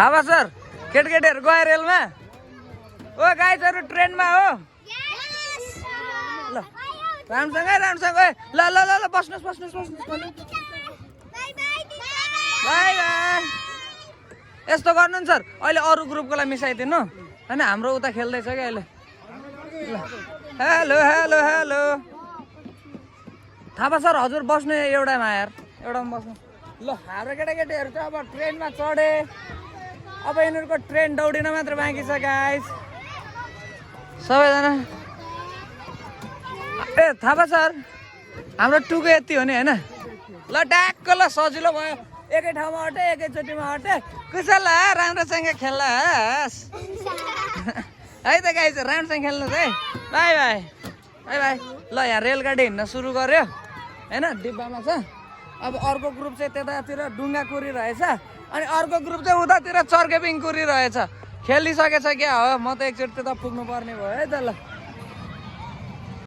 थाहा सर केटकेटीहरू गयो रेलमा ओ गाइजहरू ट्रेनमा हो ल राम्रोसँगै राम्रोसँगै ल ल ल ल बस्नुहोस् बस्नुहोस् बस्नुहोस् बाई बाई यस्तो गर्नु नि सर अहिले अरू ग्रुपकोलाई मिसाइदिनु होइन हाम्रो उता खेल्दैछ क्या अहिले हेलो हेलो हेलो थाहा सर हजुर बस्नु एउटामा यार एउटामा बस्नु ल हाम्रो केटाकेटीहरू चाहिँ अब ट्रेनमा चढे अब यिनीहरूको ट्रेन दौडिन मात्र बाँकी छ गाइस सबैजना ए थाहा सर हाम्रो टुको यति हो नि होइन ल ट्याक्क ल सजिलो भयो एकै ठाउँमा हटे एकैचोटिमा हटे कुशल राम्रोसँग खेल्ला है त गाइस राम्रोसँग खेल्नुहोस् है बाई बाई बाई बाई ल यहाँ रेलगाडी हिँड्न सुरु गर्यो होइन डिब्बामा छ अब अर्को ग्रुप चाहिँ त्यतातिर डुङ्गा कुरिरहेछ अनि अर्को ग्रुप चाहिँ उतातिर चर्केपिङ कुरिरहेछ खेलिसकेछ क्या हो म त एकचोटि त्यता पुग्नु पर्ने भयो है त ल